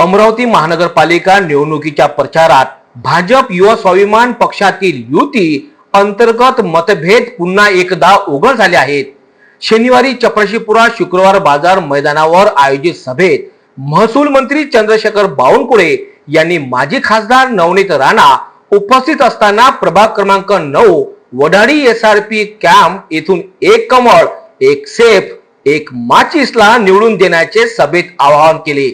अमरावती महानगरपालिका निवडणुकीच्या प्रचारात भाजप युवा स्वाभिमान पक्षातील युती अंतर्गत मतभेद पुन्हा एकदा उघड झाले आहेत। शनिवारी चपराशीपुरा शुक्रवार बाजार मैदानावर आयोजित सभेत महसूल मंत्री चंद्रशेखर बावनकुळे यांनी माजी खासदार नवनीत राणा उपस्थित असताना प्रभाग क्रमांक 9 वडाळी एसआरपी कॅम्प येथून एक कमळ, एक सेफ, एक माचीसला निवडून देण्याचे सभेत आवाहन केले।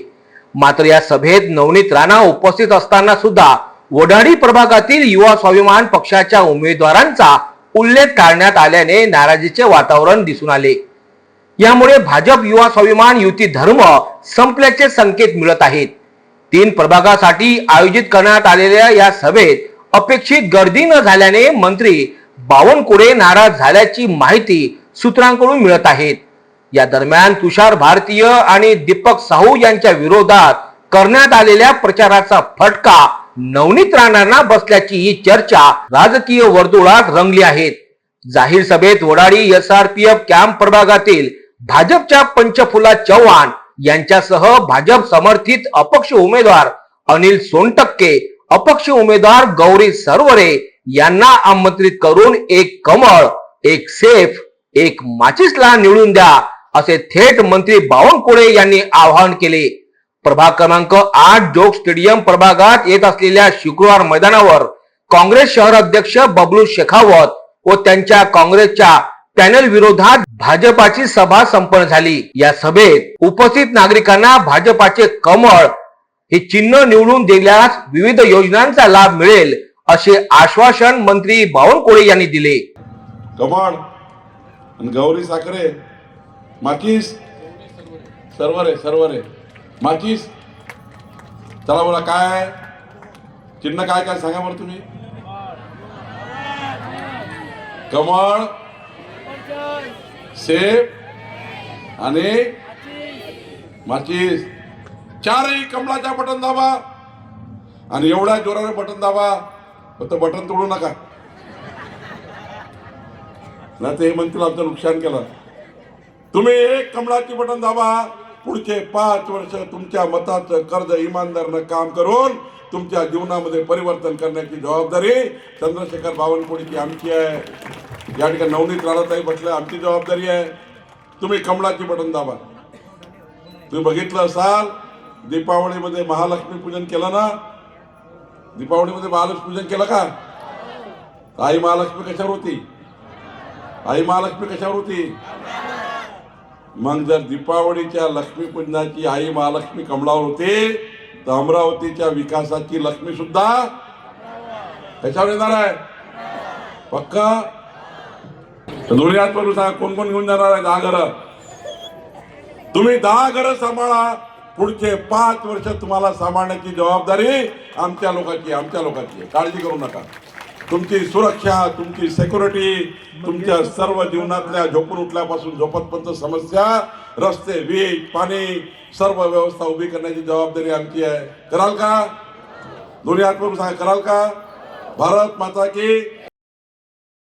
मात्र या सभेत नवनीत राणा उपस्थित असताना सुद्धा वडाळी प्रभागातील युवा स्वाभिमान पक्षाच्या उमेदवारांचा उल्लेख करण्यात आल्याने नाराजीचे वातावरण दिसून आले। यामुळे भाजप युवा स्वाभिमान युती धर्म संपल्याचे संकेत मिळत आहेत। 3 प्रभागासाठी आयोजित करण्यात आलेल्या या सभेत अपेक्षित गर्दी न झाल्याने मंत्री बावनकुळे नाराज झाल्याची माहिती सूत्रांकडून मिळत आहे। या दरम्यान तुषार भारतीय आणि दीपक साहू यांच्या विरोधात करण्यात आलेल्या प्रचाराचा फटका नवनीत राणांना बसल्याची ही चर्चा राजकीय वर्तुळात रंगली आहे। जाहीर सभेत वडाळी एसआरपीएफ कॅम्प प्रभागातील भाजपच्या पंचफुला चव्हाण यांच्यासह भाजप समर्थित अपक्ष उमेदवार अनिल सोनटक्के, अपक्ष उमेदवार गौरी सरवरे यांना आमंत्रित करून एक कमळ, एक सेफ, एक माचीसला निवडून द्या असे थेट मंत्री बावनकुळे यांनी आवाहन केले। प्रभाग क्रमांक 8 जोग स्टेडियम प्रभागात येत असलेल्या शुक्रवार मैदानावर काँग्रेस शहर अध्यक्ष बबलू शेखावत व त्यांच्या काँग्रेसच्या पॅनल विरोधात भाजपाची सभा संपन्न झाली। या सभेत उपस्थित नागरिकांना भाजपाचे कमळ हे चिन्ह निवडून दिल्यास विविध योजनांचा लाभ मिळेल असे आश्वासन मंत्री बावनकुळे यांनी दिले। कमळ आणि गौरी साखरे, माचीस, सरवरे माचीस, चला बोला काय चिन्ह काय काय सांगा बरं तुम्ही। कमळ, सेफ आणि माचीस, चारही कमळाच्या बटन दाबा आणि एवढ्या जोराने बटन दाबा, फक्त बटन तोडू नका ना, ते म्हणतील आमचं नुकसान केलं। तुम्ही एक कमळाची बटन दाबा, पुढचे 5 वर्ष तुमच्या मताचं कर्ज इमानदारीनं काम करून तुमच्या जीवनामध्ये परिवर्तन करण्याची जबाबदारी चंद्रशेखर बावनकुळेची आमची आहे। या ठिकाणी नवनीत राणाताई बसल्या, आमची जबाबदारी आहे। तुम्ही कमळाची बटन दाबा। तुम्ही बघितलं असाल दीपावलीमध्ये महालक्ष्मी पूजन केलं ना, दीपावलीमध्ये महालक्ष्मी पूजन केलं का? आई महालक्ष्मी कशावर होती? आई महालक्ष्मी कशावर होती? मग जर दीपावलीच्या लक्ष्मीपूजनाची आई महालक्ष्मी कमळावर होते तर अमरावतीच्या विकासाची लक्ष्मी सुद्धा कशावर येणार आहे? पक्का दोन्ही हात करून सांगा कोण कोण घेऊन जाणार आहे? 10 घरं। तुम्ही 10 घरं सांभाळा, पुढचे 5 वर्ष तुम्हाला सांभाळण्याची जबाबदारी आमच्या लोकांची आहे। काळजी करू नका। तुमची सुरक्षा, तुमची सिक्युरिटी, तुमच्या सर्व जीवनातल्या झोपून उठल्यापासून झोपतपर्यंत समस्या, रस्ते, वीज, पाणी, सर्व व्यवस्था उभी करण्याची जबाबदारी आमची आहे। कराल का? दोन्ही हात करून सांगा, कराल का? भारत माता की